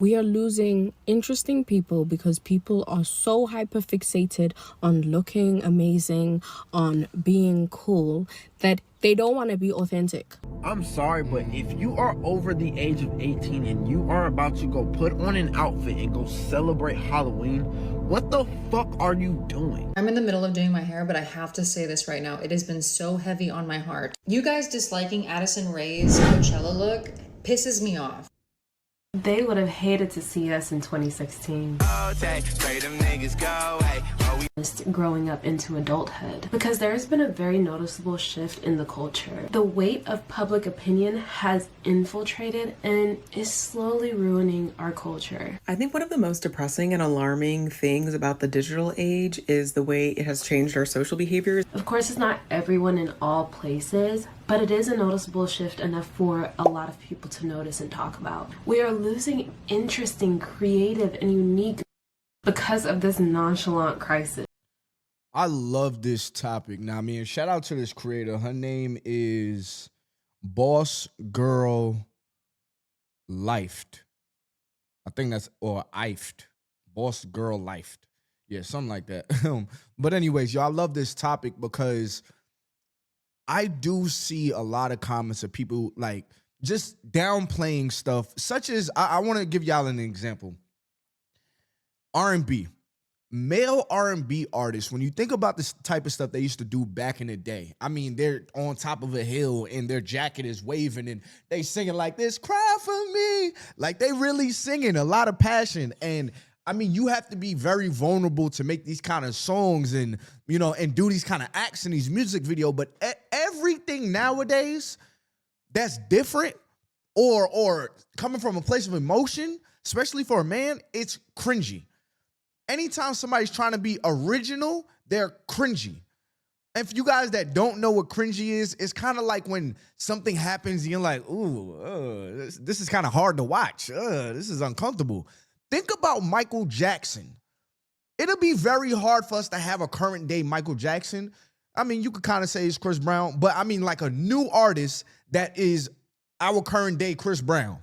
We are losing interesting people because people are so hyper fixated on looking amazing, on being cool, that they don't want to be authentic. I'm sorry, but if you are over the age of 18 and you are about to go put on an outfit and go celebrate Halloween, what the fuck are you doing? I'm in the middle of doing my hair, but I have to say this right now. It has been so heavy on my heart. You guys disliking Addison Rae's Coachella look pisses me off. They would have hated to see us in 2016. Growing up into adulthood, because there's been a very noticeable shift in the culture. The weight of public opinion has infiltrated and is slowly ruining our culture. I think one of the most depressing and alarming things about the digital age is the way it has changed our social behaviors. Of course, it's not everyone in all places, but it is a noticeable shift enough for a lot of people to notice and talk about. We are losing interesting, creative, and unique because of this nonchalant crisis. I love this topic. Now, I mean, shout out to this creator. Her name is Boss Girl Lifed. I think that's, or Ifed. Boss Girl Lifed. Yeah, something like that. But anyways, y'all, I love this topic because I do see a lot of comments of people like just downplaying stuff, such as, I want to give y'all an example. R&B. Male R&B artists, when you think about this type of stuff they used to do back in the day, I mean, they're on top of a hill and their jacket is waving and they singing like this, cry for me. Like they really singing a lot of passion. And I mean, you have to be very vulnerable to make these kind of songs and, you know, and do these kind of acts in these music videos. But everything nowadays that's different or coming from a place of emotion, especially for a man, it's cringy. Anytime somebody's trying to be original, they're cringy. And for you guys that don't know what cringy is, it's kind of like when something happens and you're like, ooh, this is kind of hard to watch. This is uncomfortable. Think about Michael Jackson. It'll be very hard for us to have a current day Michael Jackson. I mean, you could kind of say it's Chris Brown, but I mean like a new artist that is our current day Chris Brown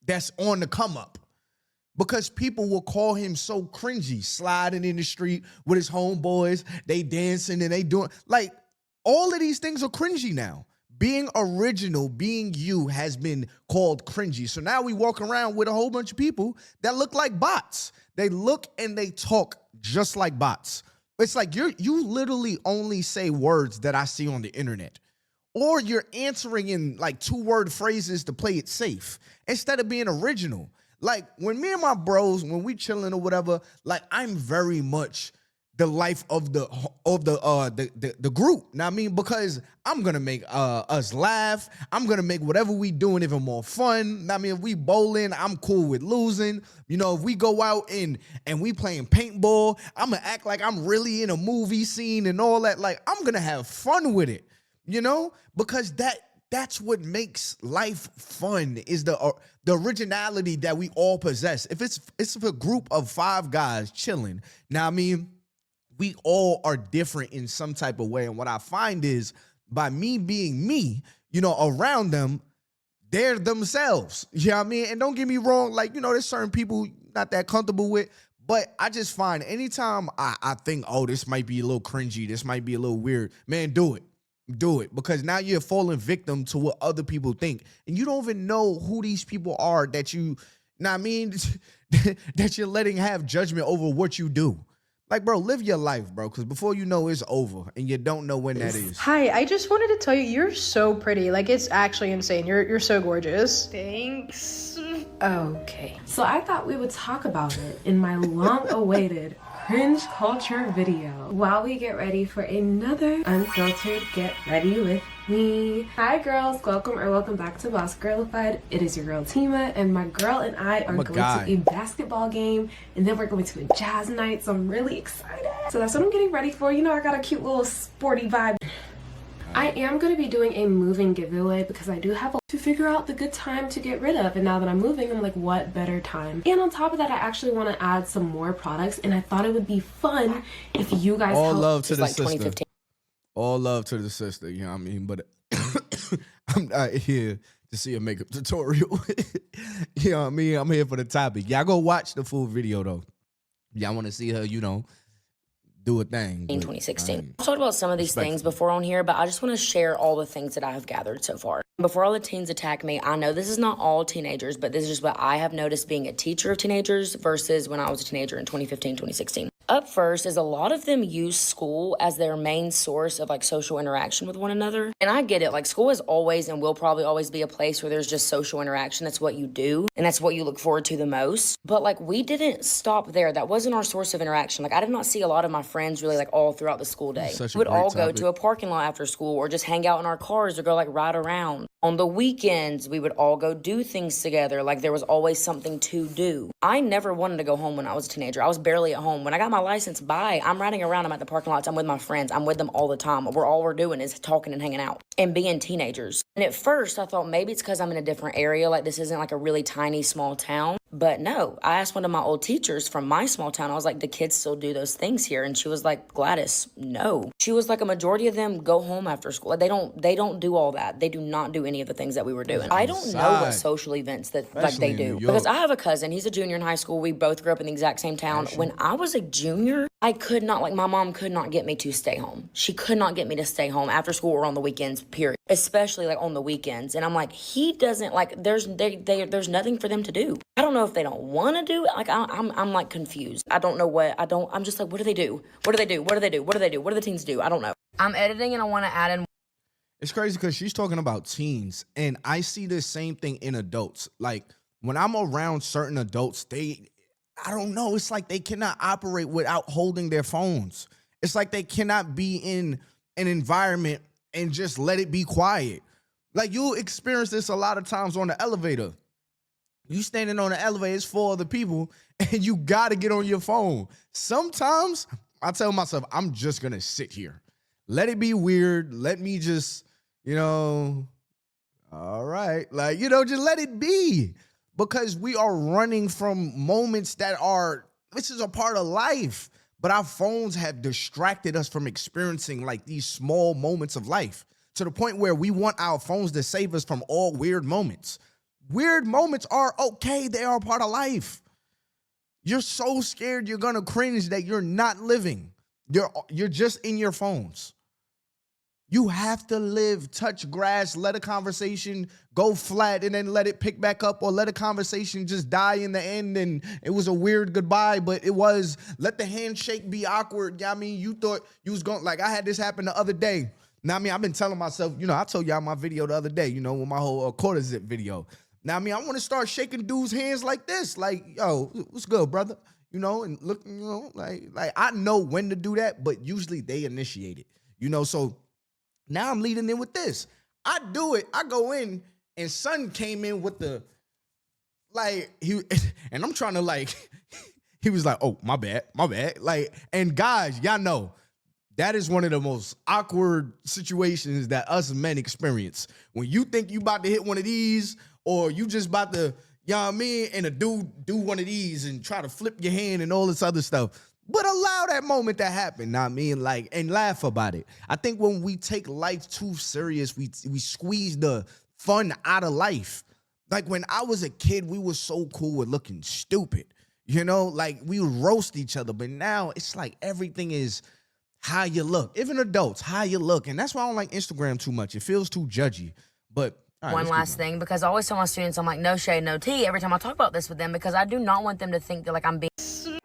that's on the come up. Because people will call him so cringy, sliding in the street with his homeboys, they dancing and they doing, like, all of these things are cringy now. Being original, being you has been called cringy. So now we walk around with a whole bunch of people that look like bots. They look and they talk just like bots. It's like you literally only say words that I see on the internet. Or you're answering in like 2-word phrases to play it safe instead of being original. Like when me and my bros, when we chilling or whatever, like I'm very much the life of the group. Now I mean, because I'm gonna make us laugh. I'm gonna make whatever we doing even more fun. Now, I mean, if we bowling, I'm cool with losing. You know, if we go out and we playing paintball, I'm gonna act like I'm really in a movie scene and all that. Like I'm gonna have fun with it, you know, because that's what makes life fun, is the originality that we all possess. If it's a group of 5 guys chilling, now I mean, we all are different in some type of way. And what I find is by me being me, you know, around them, they're themselves. You know what I mean? And don't get me wrong, like, you know, there's certain people not that comfortable with, but I just find anytime I think, oh, this might be a little cringy, this might be a little weird, man, do it. Do it, because now you're falling victim to what other people think, and you don't even know who these people are that you, I mean, that you're letting have judgment over what you do. Like, bro, live your life, bro, because before you know, it's over, and you don't know when that is. Hi, I just wanted to tell you, you're so pretty. Like, it's actually insane. You're so gorgeous. Thanks. Okay. So I thought we would talk about it in my long-awaited cringe culture video while we get ready for another unfiltered Get Ready With Me. Hi girls, welcome back to Boss Girlified. It is your girl Tima, and my girl and I are going to a basketball game, and then we're going to a jazz night, so I'm really excited. So that's what I'm getting ready for. You know, I got a cute little sporty vibe. I am going to be doing a moving giveaway because I do have to figure out the good time to get rid of, and now that I'm moving, I'm like, what better time? And on top of that, I actually want to add some more products, and I thought it would be fun if you guys all help. Love to the sister. All love to the sister, you know what I mean? But I'm not here to see a makeup tutorial. You know what I mean? I'm here for the topic. Y'all go watch the full video though. Y'all want to see her, do a thing. In 2016. I've talked about some of these things before on here, but I just want to share all the things that I have gathered so far. Before all the teens attack me, I know this is not all teenagers, but this is just what I have noticed being a teacher of teenagers versus when I was a teenager in 2015, 2016. Up first is a lot of them use school as their main source of like social interaction with one another. And I get it, like school is always and will probably always be a place where there's just social interaction. That's what you do and that's what you look forward to the most. But like we didn't stop there. That wasn't our source of interaction. Like I did not see a lot of my friends really like all throughout the school day. We would all go to a parking lot after school or just hang out in our cars or go like ride around. On the weekends, we would all go do things together. Like there was always something to do. I never wanted to go home when I was a teenager. I was barely at home. When I got my license, I'm riding around. I'm at the parking lots. I'm with my friends. I'm with them all the time. All we're doing is talking and hanging out and being teenagers. And at first I thought maybe it's because I'm in a different area. Like this isn't like a really tiny, small town. But no, I asked one of my old teachers from my small town. I was like, do kids still do those things here? And she was like, Gladys, no. She was like, a majority of them go home after school. Like, they don't do all that. They do not do any of the things that we were doing. I don't know what social events that like they do. Because I have a cousin. He's a junior in high school. We both grew up in the exact same town. When I was a junior, I could not, like my mom could not get me to stay home. She could not get me to stay home after school or on the weekends, period. Especially like on the weekends. And I'm like, he doesn't, like there's nothing for them to do. I don't know if they don't want to do it. Like I'm like confused. I don't know I'm just like, what do they do? What do they do? What do they do? What do they do? What do the teens do? I don't know. I'm editing and I want to add in. It's crazy because she's talking about teens, and I see the same thing in adults. Like when I'm around certain adults, I don't know, it's like they cannot operate without holding their phones. It's like they cannot be in an environment and just let it be quiet. Like you'll experience this a lot of times on the elevator. You standing on the elevator, it's full of other people, and you gotta get on your phone. Sometimes I tell myself, I'm just gonna sit here. Let it be weird. Let me just, all right. Like, just let it be. Because we are running from moments this is a part of life. But our phones have distracted us from experiencing like these small moments of life to the point where we want our phones to save us from all weird moments. Weird moments are okay. They are a part of life. You're so scared you're going to cringe that you're not living. You're just in your phones. You have to live, touch grass, let a conversation go flat and then let it pick back up, or let a conversation just die in the end and it was a weird goodbye, but let the handshake be awkward. I mean, you thought you was going, like I had this happen the other day. Now, I mean, I've been telling myself, I told y'all my video the other day, with my whole quarter zip video. Now, I mean, I want to start shaking dudes' hands like this. Like, yo, what's good, brother? And look, like I know when to do that, but usually they initiate it, so now I'm leading in with this. I do it. I go in, and son came in with the, and I'm trying to he was like, oh, my bad. Like, and guys, y'all know, that is one of the most awkward situations that us men experience. When you think you about to hit one of these, or you just about to, and a dude do one of these and try to flip your hand and all this other stuff. But allow that moment to happen, and laugh about it. I think when we take life too serious, we squeeze the fun out of life. Like when I was a kid, we were so cool with looking stupid. Like we would roast each other. But now it's like everything is how you look. Even adults, how you look. And that's why I don't like Instagram too much. It feels too judgy. But right, one last thing, because I always tell my students, I'm like, no shade, no tea every time I talk about this with them, because I do not want them to think that like I'm being.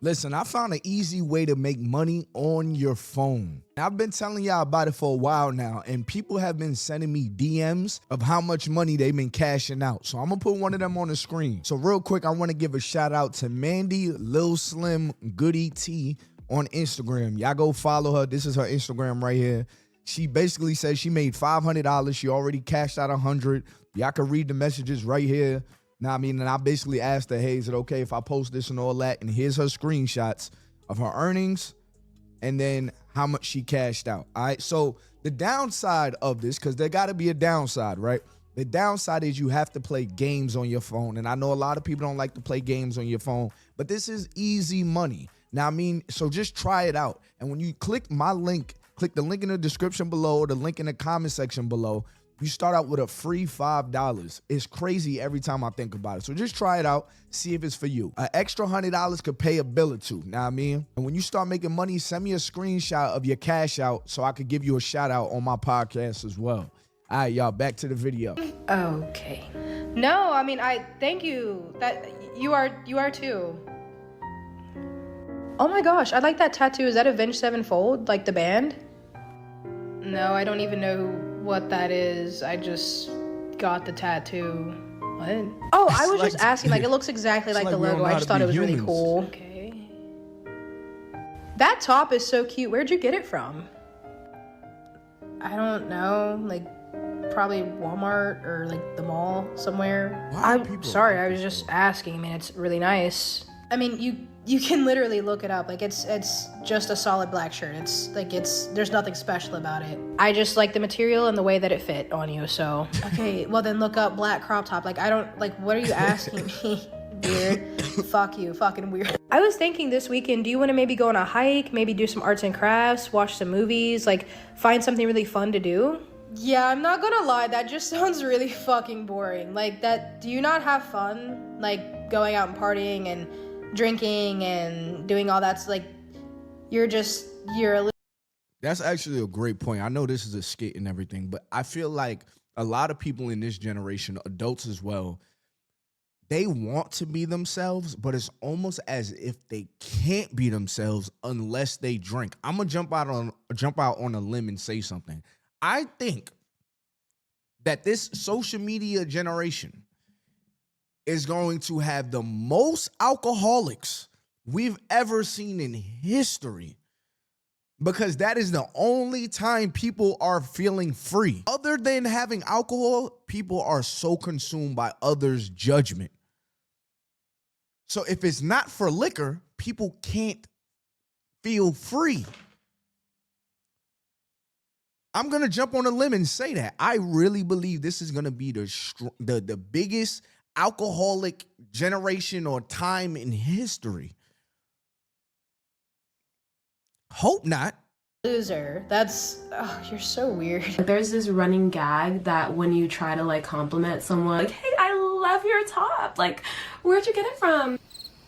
Listen, I found an easy way to make money on your phone. I've been telling y'all about it for a while now, and people have been sending me DMs of how much money they've been cashing out. So I'm gonna put one of them on the screen. So real quick, I want to give a shout out to Mandy Lil Slim Goody T on Instagram. Y'all go follow her. This is her Instagram right here. She basically says she made $500. She already cashed out $100. Y'all can read the messages right here. Now, I mean, and I basically asked her, hey, is it okay if I post this and all that? And here's her screenshots of her earnings and then how much she cashed out. All right. So the downside of this, because there got to be a downside, right? The downside is you have to play games on your phone. And I know a lot of people don't like to play games on your phone, but this is easy money. Now, I mean, so just try it out. And when you click my link, click the link in the description below or the link in the comment section below, You start out with a free $5. It's crazy every time I think about it. So just try it out, see if it's for you. An extra $100 could pay a bill or two, know what I mean? And when you start making money, send me a screenshot of your cash out so I could give you a shout out on my podcast as well. All right, y'all, back to the video. Okay. No, I mean, I thank you. That you are too. Oh my gosh, I like that tattoo. Is that Avenged Sevenfold, like the band? No, I don't even know what that is. I just got the tattoo. What? Oh, I was just asking. Like, it looks exactly like the logo. I just thought it was really cool. Okay. That top is so cute. Where'd you get it from? I don't know. Like, probably Walmart or like the mall somewhere. I'm sorry. I was just asking. I mean, it's really nice. I mean, you can literally look it up. Like, it's just a solid black shirt. There's nothing special about it. I just like the material and the way that it fit on you. So okay, well then look up black crop top. Like, I don't like. What are you asking me? Weird. Fuck you. Fucking weird. I was thinking this weekend, do you want to maybe go on a hike, maybe do some arts and crafts, watch some movies, like find something really fun to do? Yeah, I'm not gonna lie, that just sounds really fucking boring. Like, that, do you not have fun? Like, going out and partying and drinking and doing all that? Like, you're a That's actually a great point. I know this is a skit and everything, but I feel like a lot of people in this generation, adults as well, they want to be themselves, but it's almost as if they can't be themselves unless they drink. I'm gonna jump out on a limb and say something. I think that this social media generation is going to have the most alcoholics we've ever seen in history, because that is the only time people are feeling free. Other than having alcohol, people are so consumed by others' judgment. So if it's not for liquor, people can't feel free. I'm going to jump on a limb and say that. I really believe this is going to be the biggest alcoholic generation or time in history. Hope not. loser. That's, oh, you're so weird. There's this running gag that when you try to like compliment someone, like, hey, I love your top. Like, where'd you get it from?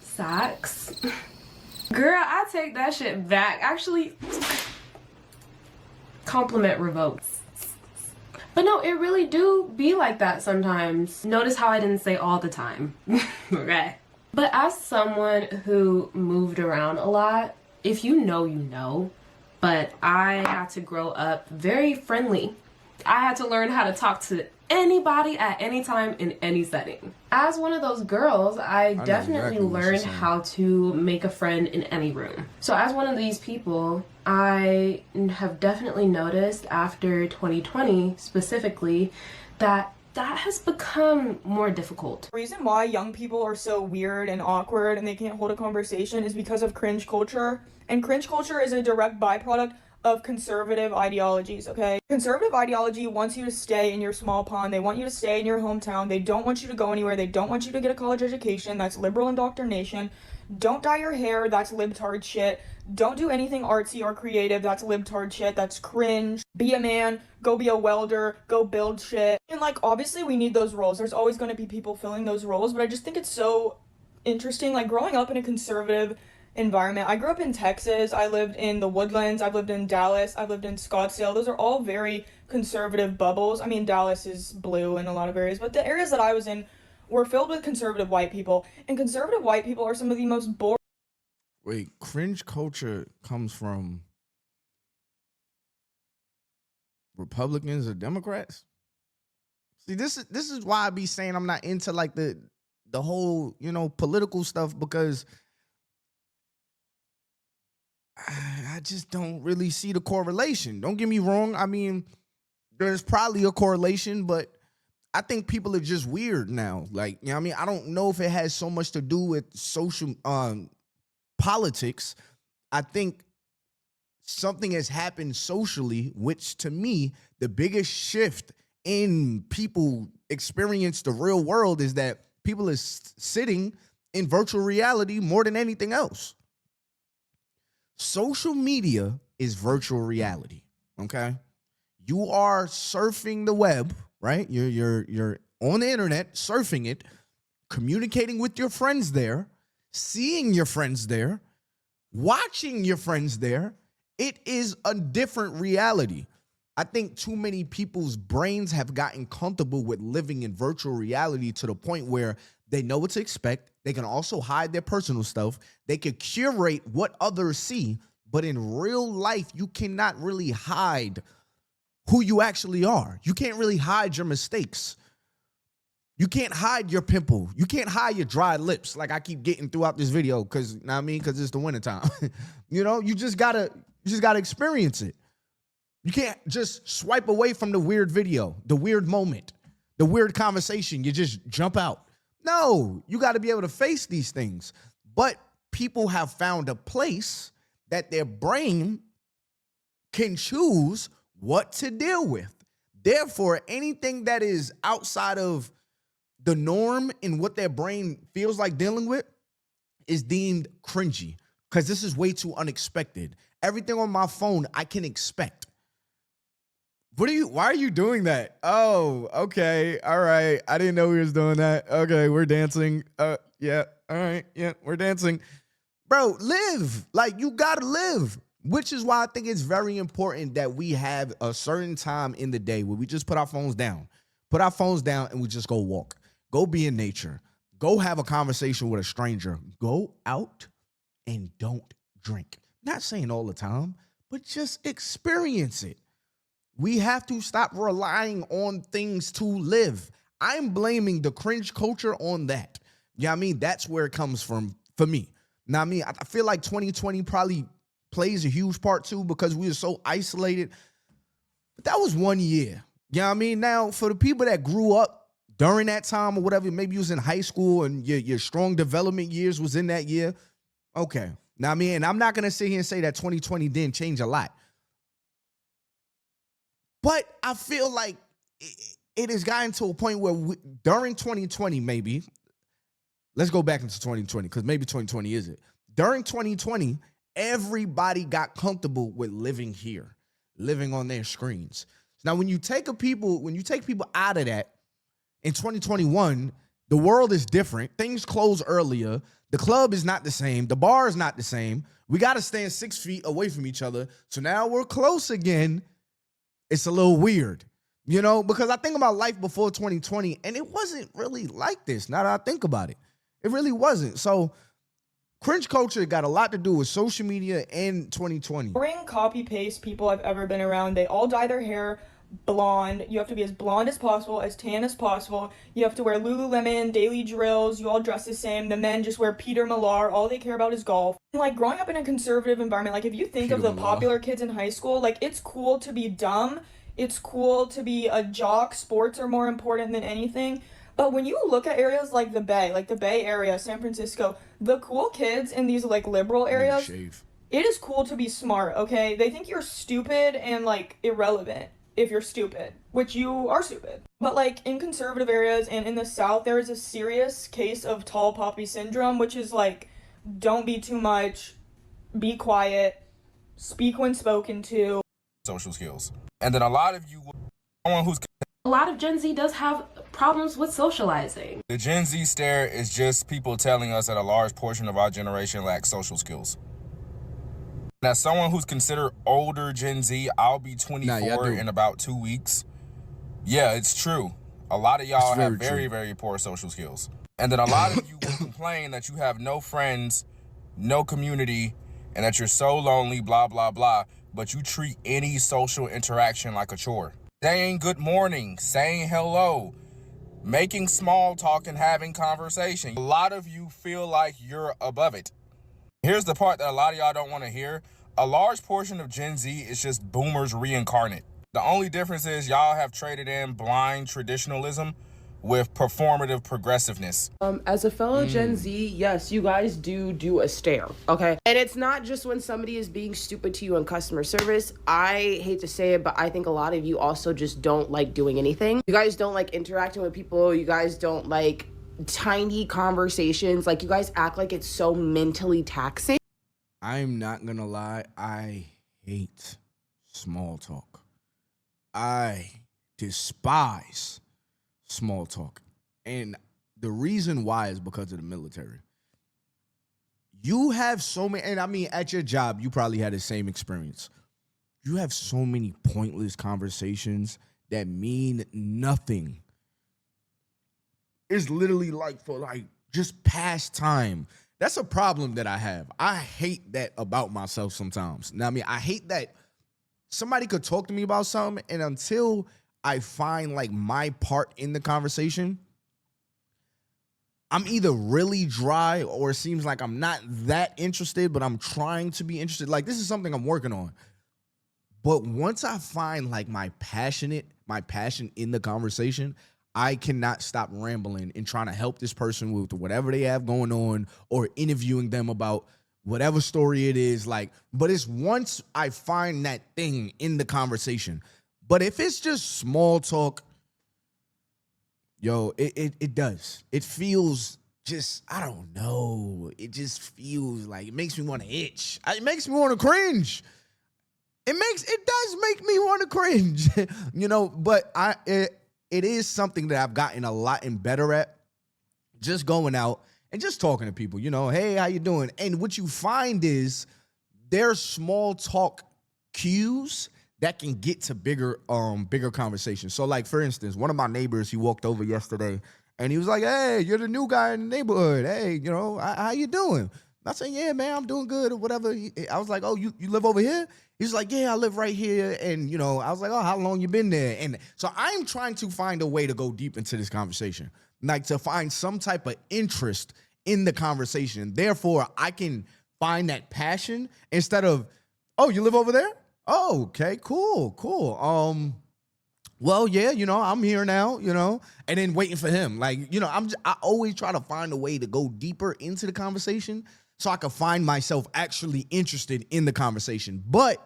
Saks. Girl, I take that shit back. Actually, compliment revoked. But no, it really do be like that sometimes. Notice how I didn't say all the time. Okay. But as someone who moved around a lot, if you know, you know. But I had to grow up very friendly. I had to learn how to talk to anybody at any time in any setting. As one of those girls, I definitely exactly learned how to make a friend in any room. So as one of these people, I have definitely noticed after 2020 specifically that has become more difficult. The reason why young people are so weird and awkward and they can't hold a conversation is because of cringe culture. And cringe culture is a direct byproduct of conservative ideologies, okay? Conservative ideology wants you to stay in your small pond. They want you to stay in your hometown. They don't want you to go anywhere. They don't want you to get a college education. That's liberal indoctrination. Don't dye your hair. That's libtard shit. Don't do anything artsy or creative. That's libtard shit. That's cringe. Be a man. Go be a welder. Go build shit. And like, obviously we need those roles. There's always going to be people filling those roles, but I just think it's so interesting. Like, growing up in a conservative environment. I grew up in Texas. I lived in the Woodlands. I've lived in Dallas. I've lived in Scottsdale. Those are all very conservative bubbles. I mean, Dallas is blue in a lot of areas, but the areas that I was in were filled with conservative white people. And conservative white people are some of the most boring. Wait, cringe culture comes from Republicans or Democrats? See, this is why I be saying I'm not into like the whole, political stuff, because I just don't really see the correlation. Don't get me wrong. I mean, there's probably a correlation, but I think people are just weird now. Like, I mean, I don't know if it has so much to do with social politics. I think something has happened socially, which to me, the biggest shift in people experience the real world is that people are sitting in virtual reality more than anything else. Social media is virtual reality, okay? You are surfing the web, right? You're on the internet, surfing it, communicating with your friends there, seeing your friends there, watching your friends there. It is a different reality. I think too many people's brains have gotten comfortable with living in virtual reality to the point where they know what to expect. They can also hide their personal stuff. They can curate what others see, but in real life, you cannot really hide who you actually are. You can't really hide your mistakes. You can't hide your pimple. You can't hide your dry lips like I keep getting throughout this video because, you know what I mean? Because it's the wintertime. You just gotta experience it. You can't just swipe away from the weird video, the weird moment, the weird conversation. You just jump out. No, you got to be able to face these things. But people have found a place that their brain can choose what to deal with. Therefore, anything that is outside of the norm in what their brain feels like dealing with is deemed cringy because this is way too unexpected. Everything on my phone, I can expect. Why are you doing that? Oh, okay. All right. I didn't know we was doing that. Okay, we're dancing. Yeah. All right. Yeah, we're dancing. Bro, live. Like, you gotta live. Which is why I think it's very important that we have a certain time in the day where we just put our phones down. Put our phones down and we just go walk. Go be in nature. Go have a conversation with a stranger. Go out and don't drink. Not saying all the time, but just experience it. We have to stop relying on things to live. I'm blaming the cringe culture on that. You know what I mean? That's where it comes from for me. Now, I mean, I feel like 2020 probably plays a huge part too because we were so isolated. But that was 1 year. You know what I mean? Now, for the people that grew up during that time or whatever, maybe you was in high school and your strong development years was in that year. Okay. Now, I mean, and I'm not going to sit here and say that 2020 didn't change a lot. But I feel like it has gotten to a point where during 2020, maybe, let's go back into 2020 because maybe 2020 is it. During 2020, everybody got comfortable with living here, living on their screens. Now, when you take people out of that in 2021, the world is different. Things close earlier. The club is not the same. The bar is not the same. We got to stand 6 feet away from each other. So now we're close again. It's a little weird, because I think about life before 2020 and it wasn't really like this. Now that I think about it, it really wasn't. So cringe culture got a lot to do with social media and 2020. Boring copy paste people I've ever been around. They all dye their hair blonde. You have to be as blonde as possible, as tan as possible. You have to wear Lululemon, daily drills. You all dress the same. The men just wear Peter Millar. All they care about is golf. And like growing up in a conservative environment, like if you think of the popular kids in high school, like it's cool to be dumb. It's cool to be a jock. Sports are more important than anything. But when you look at areas like the Bay Area, San Francisco, the cool kids in these like liberal areas, it is cool to be smart, okay? They think you're stupid and like irrelevant if you're stupid, which you are stupid. But like in conservative areas and in the South, there is a serious case of tall poppy syndrome, which is like, don't be too much, be quiet, speak when spoken to. Social skills. And then a lot of you, someone who's... A lot of Gen Z does have problems with socializing. The Gen Z stare is just people telling us that a large portion of our generation lacks social skills. And as someone who's considered older Gen Z, I'll be 24 in about 2 weeks. Yeah, it's true. A lot of y'all have very, very poor social skills. And then a lot of you will complain that you have no friends, no community, and that you're so lonely, blah, blah, blah. But you treat any social interaction like a chore. Saying good morning, saying hello, making small talk and having conversation. A lot of you feel like you're above it. Here's the part that a lot of y'all don't want to hear. A large portion of Gen Z is just boomers reincarnate. The only difference is y'all have traded in blind traditionalism with performative progressiveness. As a fellow Gen Z, yes, you guys do a stare, okay? And it's not just when somebody is being stupid to you in customer service. I hate to say it, but I think a lot of you also just don't like doing anything. You guys don't like interacting with people. You guys don't like tiny conversations. Like, you guys act like it's so mentally taxing. I'm not gonna lie, I hate small talk. I despise small talk. And the reason why is because of the military. You have so many, and I mean, at your job, you probably had the same experience. You have so many pointless conversations that mean nothing. It's literally like for like just pastime. That's a problem that I have. I hate that about myself sometimes. Now, I mean, I hate that somebody could talk to me about something, and until I find like my part in the conversation, I'm either really dry or it seems like I'm not that interested, but I'm trying to be interested. Like, this is something I'm working on. But once I find like my passion in the conversation, I cannot stop rambling and trying to help this person with whatever they have going on or interviewing them about whatever story it is. Like, but it's once I find that thing in the conversation. But if it's just small talk, yo, it does. It feels just, I don't know. It just feels like it makes me want to itch. It makes me want to cringe. It does make me want to cringe, but it is something that I've gotten a lot and better at, just going out and just talking to people, hey, how you doing? And what you find is there's small talk cues that can get to bigger conversations. So like, for instance, one of my neighbors, he walked over yesterday and he was like, hey, you're the new guy in the neighborhood. Hey, how you doing? I said, yeah, man, I'm doing good or whatever. I was like, oh, you live over here? He's like, yeah, I live right here. And, I was like, oh, how long you been there? And so I'm trying to find a way to go deep into this conversation, like to find some type of interest in the conversation. Therefore, I can find that passion instead of, oh, you live over there? Oh, okay, cool. Well, yeah, I'm here now, and then waiting for him. Like, I always try to find a way to go deeper into the conversation so I can find myself actually interested in the conversation. But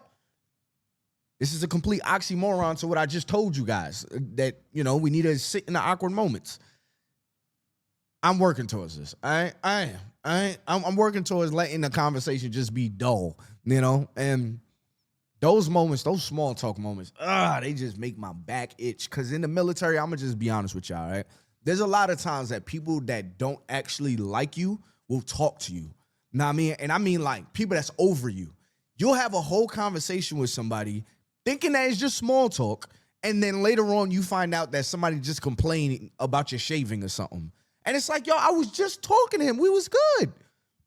this is a complete oxymoron to what I just told you guys, that, we need to sit in the awkward moments. I'm working towards this. I'm working towards letting the conversation just be dull, and those moments, those small talk moments, they just make my back itch. Because in the military, I'm going to just be honest with y'all, right? There's a lot of times that people that don't actually like you will talk to you. Know what I mean? And I mean like people that's over you. You'll have a whole conversation with somebody thinking that it's just small talk. And then later on, you find out that somebody just complaining about your shaving or something. And it's like, yo, I was just talking to him. We was good.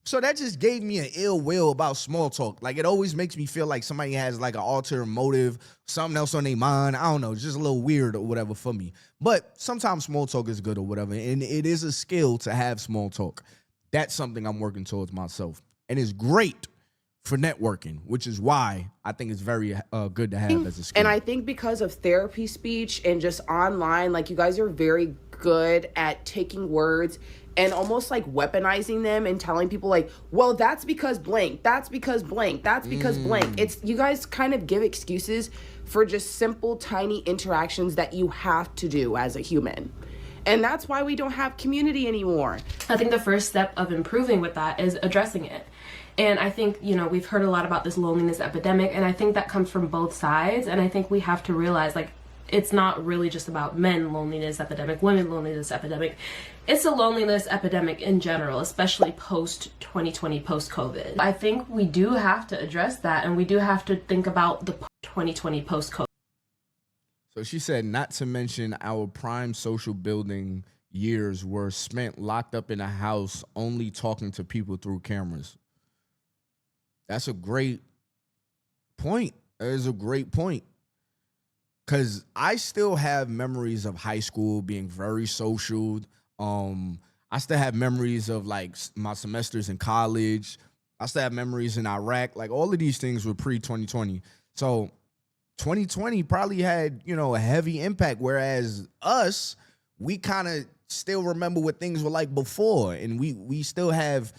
So that just gave me an ill will about small talk. Like, it always makes me feel like somebody has like an ulterior motive, something else on their mind. I don't know, it's just a little weird or whatever for me. But sometimes small talk is good or whatever. And it is a skill to have small talk. That's something I'm working towards myself. And it's great for networking, which is why I think it's very good to have as a skill. And I think because of therapy speech and just online, like, you guys are very good at taking words and almost like weaponizing them and telling people like, well, that's because blank, that's because blank, that's because blank. It's, you guys kind of give excuses for just simple, tiny interactions that you have to do as a human. And that's why we don't have community anymore. I think the first step of improving with that is addressing it. And I think, we've heard a lot about this loneliness epidemic, and I think that comes from both sides. And I think we have to realize, like, it's not really just about men loneliness epidemic, women loneliness epidemic. It's a loneliness epidemic in general, especially post-2020, post-COVID. I think we do have to address that, and we do have to think about the 2020 post-COVID. So she said, not to mention our prime social building years were spent locked up in a house only talking to people through cameras. That's a great point. That is a great point. Because I still have memories of high school being very social. I still have memories of like my semesters in college. I still have memories in Iraq. Like, all of these things were pre-2020. So 2020 probably had, a heavy impact. Whereas us, we kind of still remember what things were like before. And we still have,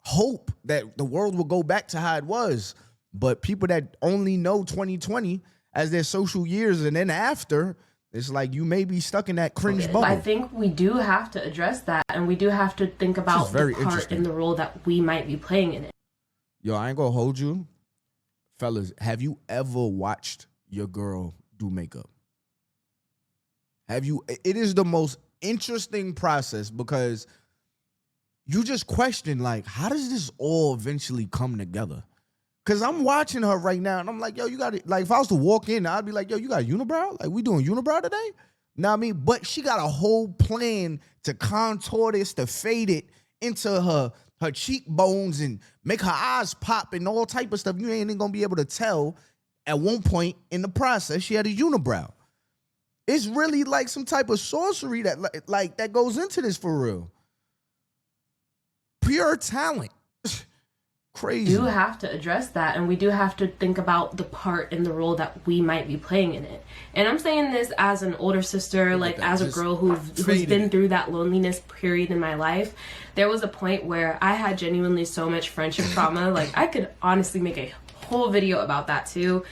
hope that the world will go back to how it was. But people that only know 2020 as their social years and then after, it's like you may be stuck in that cringe bubble. I think we do have to address that, and we do have to think about the part and the role that we might be playing in it. Yo, I ain't gonna hold you. Fellas, have you ever watched your girl do makeup? Have you? It is the most interesting process because you just question, like, how does this all eventually come together? Because I'm watching her right now, and I'm like, yo, you got it. Like, if I was to walk in, I'd be like, yo, you got a unibrow? Like, we doing unibrow today? Know what I mean? But she got a whole plan to contour this, to fade it into her cheekbones and make her eyes pop and all type of stuff. You ain't even gonna be able to tell at one point in the process she had a unibrow. It's really like some type of sorcery that goes into this for real. Pure talent. Crazy. We do have to address that, and we do have to think about the part and the role that we might be playing in it. And I'm saying this as an older sister, like as a girl who's been through that loneliness period in my life. There was a point where I had genuinely so much friendship trauma. Like, I could honestly make a whole video about that too.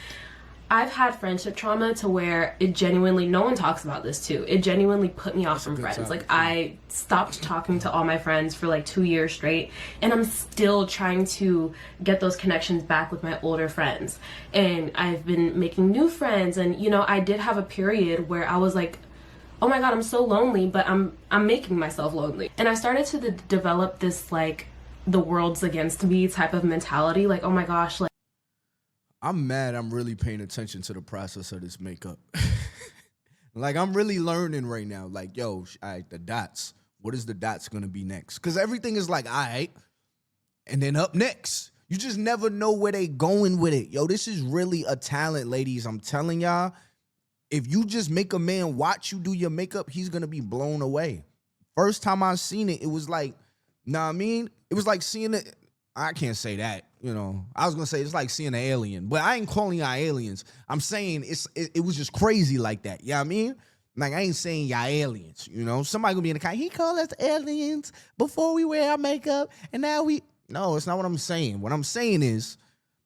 I've had friendship trauma to where it genuinely, no one talks about this too, it genuinely put me off from friends. Like, I stopped talking to all my friends for like 2 years straight, and I'm still trying to get those connections back with my older friends. And I've been making new friends, and you know, I did have a period where I was like, oh my god, I'm so lonely, but I'm making myself lonely. And I started to develop this like the world's against me type of mentality, like, oh my gosh, like, I'm mad I'm really paying attention to the process of this makeup. Like, I'm really learning right now. Like, yo, all right, the dots. What is the dots going to be next? Because everything is like, all right, and then up next. You just never know where they going with it. Yo, this is really a talent, ladies. I'm telling y'all, if you just make a man watch you do your makeup, he's going to be blown away. First time I seen it, it was like, know what I mean? It was like seeing it. I can't say that, you know. I was gonna say it's like seeing an alien, but I ain't calling y'all aliens. I'm saying it was just crazy like that. You know what I mean? Like, I ain't saying y'all aliens, you know. Somebody gonna be in the car, he called us aliens before we wear our makeup, and now we. No, it's not what I'm saying. What I'm saying is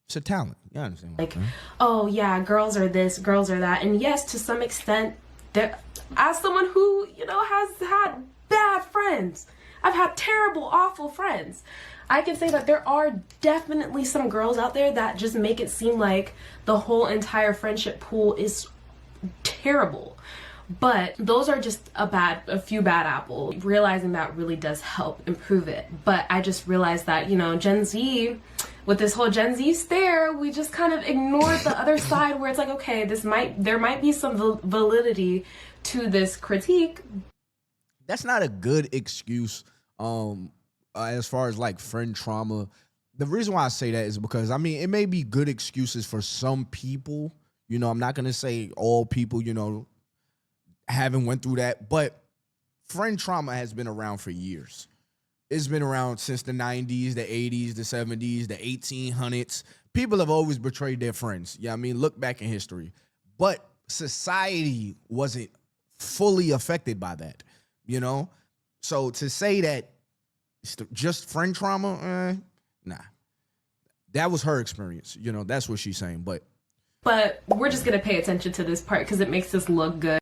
it's a talent. You understand? Like, oh yeah, girls are this, girls are that. And yes, to some extent, as someone who, you know, has had bad friends, I've had terrible, awful friends, I can say that there are definitely some girls out there that just make it seem like the whole entire friendship pool is terrible. But those are just a few bad apples. Realizing that really does help improve it. But I just realized that, you know, Gen Z, with this whole Gen Z stare, we just kind of ignored the other side where it's like, okay, there might be some validity to this critique. That's not a good excuse. As far as like friend trauma, the reason why I say that is because, I mean, it may be good excuses for some people. You know, I'm not going to say all people, you know, haven't went through that, but friend trauma has been around for years. It's been around since the 90s, the 80s, the 70s, the 1800s. People have always betrayed their friends. Yeah, I mean, look back in history. But society wasn't fully affected by that, you know? So to say that it's just friend trauma, nah. That was her experience. You know, that's what she's saying. But we're just going to pay attention to this part because it makes us look good.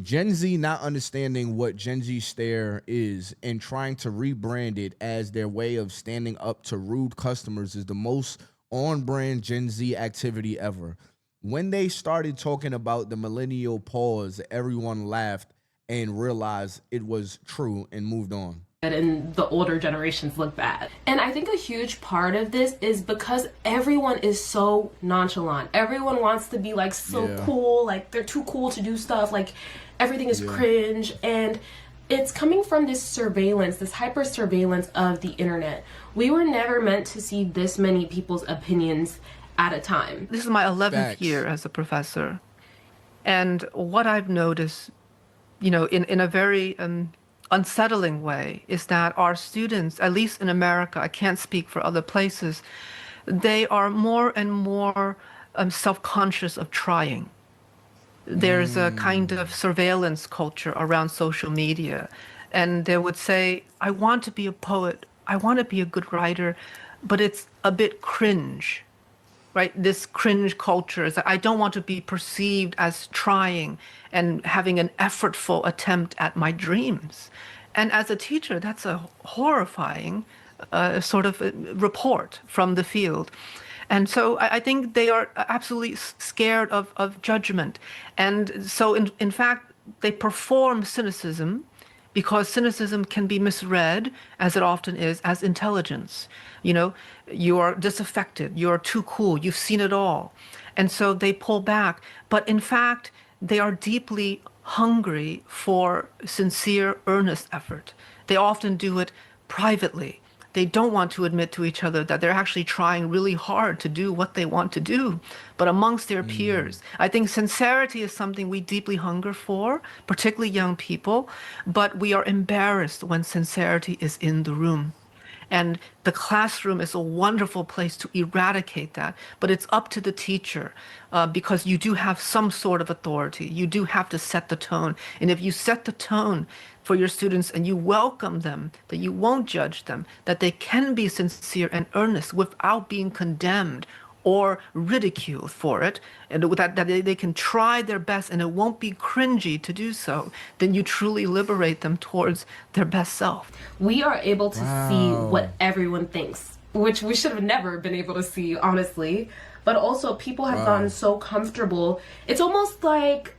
Gen Z not understanding what Gen Z stare is and trying to rebrand it as their way of standing up to rude customers is the most on-brand Gen Z activity ever. When they started talking about the millennial pause, everyone laughed and realized it was true and moved on. And the older generations look bad. And I think a huge part of this is because everyone is so nonchalant. Everyone wants to be like so cool, like they're too cool to do stuff, like everything is cringe. And it's coming from this surveillance, this hyper surveillance of the internet. We were never meant to see this many people's opinions at a time. This is my 11th year as a professor. And what I've noticed, you know, in a very unsettling way is that our students, at least in America, I can't speak for other places, they are more and more self-conscious of trying. There's a kind of surveillance culture around social media. And they would say, I want to be a poet, I want to be a good writer, but it's a bit cringe, right? This cringe culture is that I don't want to be perceived as trying and having an effortful attempt at my dreams. And as a teacher, that's a horrifying sort of report from the field. And so I think they are absolutely scared of judgment. And so, in fact, they perform cynicism because cynicism can be misread, as it often is, as intelligence. You know, you are disaffected, you are too cool, you've seen it all. And so they pull back. But in fact, they are deeply hungry for sincere, earnest effort. They often do it privately. They don't want to admit to each other that they're actually trying really hard to do what they want to do, but amongst their peers. I think sincerity is something we deeply hunger for, particularly young people, but we are embarrassed when sincerity is in the room. And the classroom is a wonderful place to eradicate that, but it's up to the teacher because you do have some sort of authority. You do have to set the tone. And if you set the tone for your students and you welcome them, that you won't judge them, that they can be sincere and earnest without being condemned or ridiculed for it, and that they can try their best and it won't be cringy to do so, then you truly liberate them towards their best self. We are able to see what everyone thinks, which we should have never been able to see, honestly. But also, people have gotten so comfortable. It's almost like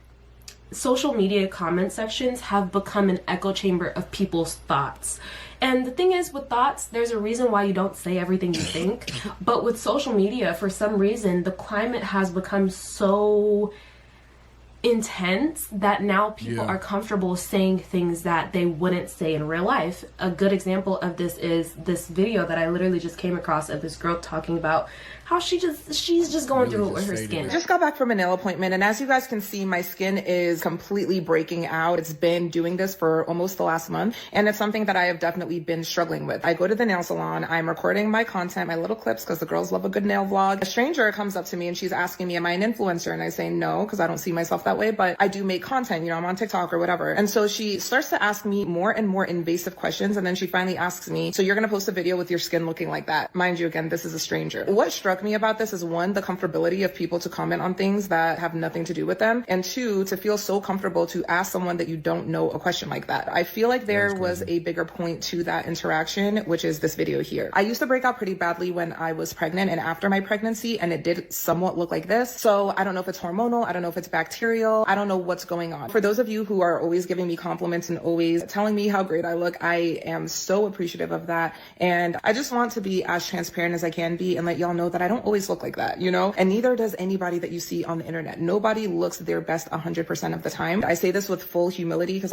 social media comment sections have become an echo chamber of people's thoughts. And the thing is, with thoughts, there's a reason why you don't say everything you think. But with social media, for some reason, the climate has become so intense that now people are comfortable saying things that they wouldn't say in real life. A good example of this is this video that I literally just came across of this girl talking about how she's just going through it with her skin. I just got back from a nail appointment, and as you guys can see, my skin is completely breaking out. It's been doing this for almost the last month, and it's something that I have definitely been struggling with. I go to the nail salon, I'm recording my content, my little clips, because the girls love a good nail vlog. A stranger comes up to me and she's asking me, am I an influencer? And I say no, because I don't see myself that way, but I do make content, you know, I'm on TikTok or whatever. And so she starts to ask me more and more invasive questions, and then she finally asks me, so you're gonna post a video with your skin looking like that? Mind you, again, this is a stranger. What struck me about this is, one, the comfortability of people to comment on things that have nothing to do with them, and two, to feel so comfortable to ask someone that you don't know a question like that. I feel like there was a bigger point to that interaction, which is this video here. I used to break out pretty badly when I was pregnant and after my pregnancy, and it did somewhat look like this. So I don't know if it's hormonal, I don't know if it's bacterial, I don't know what's going on. For those of you who are always giving me compliments and always telling me how great I look, I am so appreciative of that. And I just want to be as transparent as I can be and let y'all know that I don't always look like that, you know? And neither does anybody that you see on the internet. Nobody looks their best 100% of the time. I say this with full humility because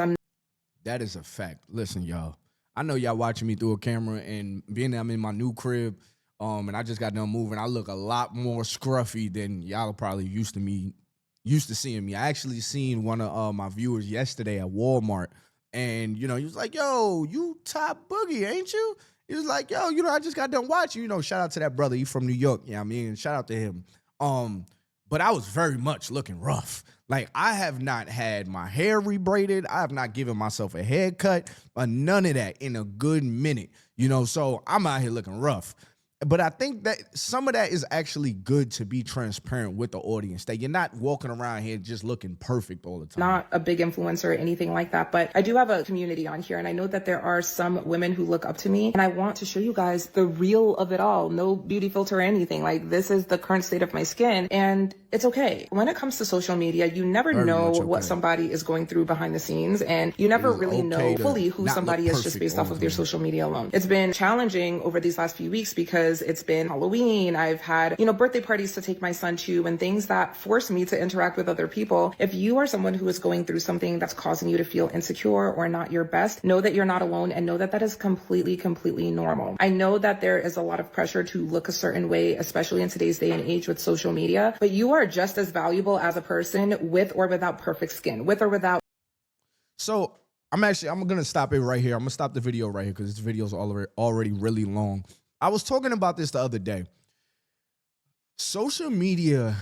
that is a fact. Listen, y'all, I know y'all watching me through a camera, and being that I'm in my new crib, and I just got done moving, I look a lot more scruffy than y'all probably used to seeing me. I actually seen one of my viewers yesterday at Walmart, and, you know, he was like, yo, you Top Boogie, ain't you? He was like, yo, you know, I just got done watching, you know, shout out to that brother. He from New York. Yeah, I mean, shout out to him. But I was very much looking rough. Like, I have not had my hair rebraided. I have not given myself a haircut or none of that in a good minute, you know, so I'm out here looking rough. But I think that some of that is actually good to be transparent with the audience, that you're not walking around here just looking perfect all the time. Not a big influencer or anything like that, but I do have a community on here, and I know that there are some women who look up to me, and I want to show you guys the real of it all. No beauty filter or anything. Like, this is the current state of my skin, and it's okay. When it comes to social media, you never know what somebody is going through behind the scenes, and you never really know fully who somebody is just based off of their social media alone. It's been challenging over these last few weeks because it's been Halloween. I've had, you know, birthday parties to take my son to, and things that force me to interact with other people. If you are someone who is going through something that's causing you to feel insecure or not your best, know that you're not alone, and know that that is completely normal. I know that there is a lot of pressure to look a certain way, especially in today's day and age with social media, but you are just as valuable as a person with or without perfect skin, with or without. So I'm gonna stop it right here. I'm gonna stop the video right here because this video is already really long. I was talking about this the other day. Social media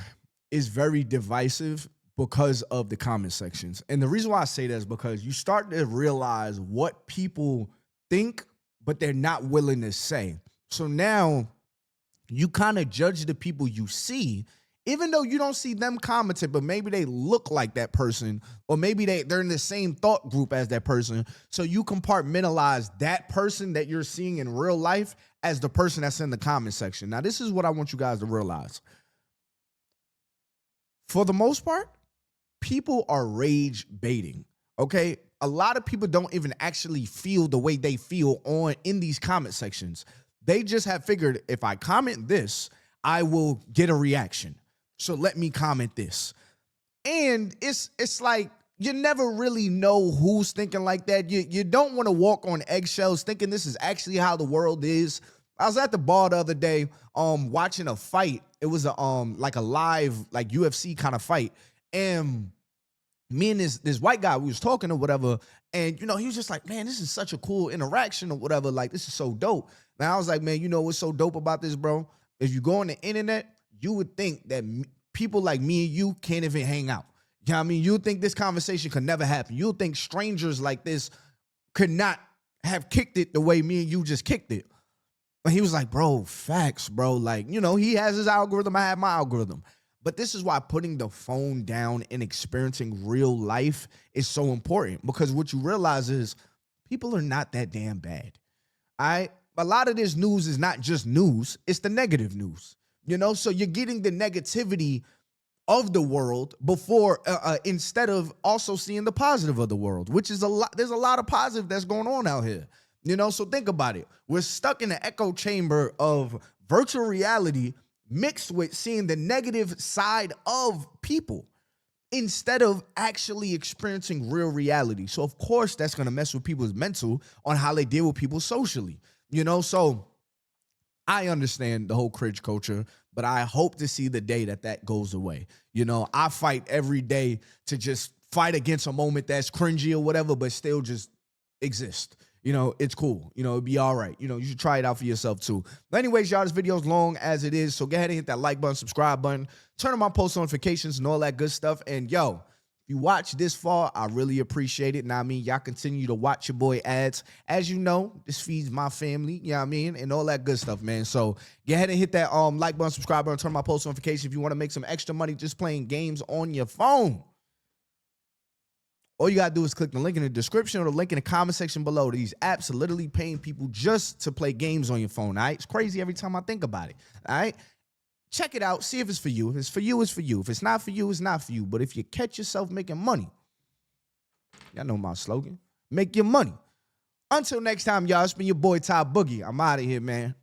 is very divisive because of the comment sections. And the reason why I say that is because you start to realize what people think, but they're not willing to say. So now you kind of judge the people you see Even though you don't see them commenting, but maybe they look like that person, or maybe they're in the same thought group as that person. So you compartmentalize that person that you're seeing in real life as the person that's in the comment section. Now, this is what I want you guys to realize. For the most part, people are rage baiting, okay? A lot of people don't even actually feel the way they feel in these comment sections. They just have figured, if I comment this, I will get a reaction. So let me comment this. And it's like, you never really know who's thinking like that. You don't want to walk on eggshells thinking this is actually how the world is. I was at the bar the other day, watching a fight. It was like a live, like UFC kind of fight. And me and this white guy, we was talking or whatever, and, you know, he was just like, man, this is such a cool interaction or whatever. Like, this is so dope. Now, I was like, man, you know what's so dope about this, bro? If you go on the internet, you would think that people like me and you can't even hang out. You know what I mean? You would think this conversation could never happen. You would think strangers like this could not have kicked it the way me and you just kicked it. But he was like, bro, facts, bro. Like, you know, he has his algorithm, I have my algorithm. But this is why putting the phone down and experiencing real life is so important, because what you realize is people are not that damn bad. All right? A lot of this news is not just news, it's the negative news. You know, so you're getting the negativity of the world before instead of also seeing the positive of the world, which is a lot. There's a lot of positive that's going on out here. You know, so think about it. We're stuck in the echo chamber of virtual reality mixed with seeing the negative side of people instead of actually experiencing real reality. So, of course, that's going to mess with people's mental on how they deal with people socially. You know, so I understand the whole cringe culture, but I hope to see the day that goes away. You know, I fight every day to just fight against a moment that's cringy or whatever, but still just exist. You know, it's cool. You know, it'd be all right. You know, you should try it out for yourself too. But anyways, y'all, this video's long as it is, so go ahead and hit that like button, subscribe button, turn on my post notifications and all that good stuff. And yo, if you watch this far, I really appreciate it. Now, I mean, y'all continue to watch your boy ads. As you know, this feeds my family, you know what I mean, and all that good stuff, man. So go ahead and hit that like button, subscribe button, turn on my post notifications if you want to make some extra money just playing games on your phone. All you got to do is click the link in the description or the link in the comment section below. These apps are literally paying people just to play games on your phone, all right? It's crazy every time I think about it, all right? Check it out. See if it's for you. If it's for you, it's for you. If it's not for you, it's not for you. But if you catch yourself making money, y'all know my slogan, make your money. Until next time, y'all, it's been your boy, Ty Boogie. I'm out of here, man.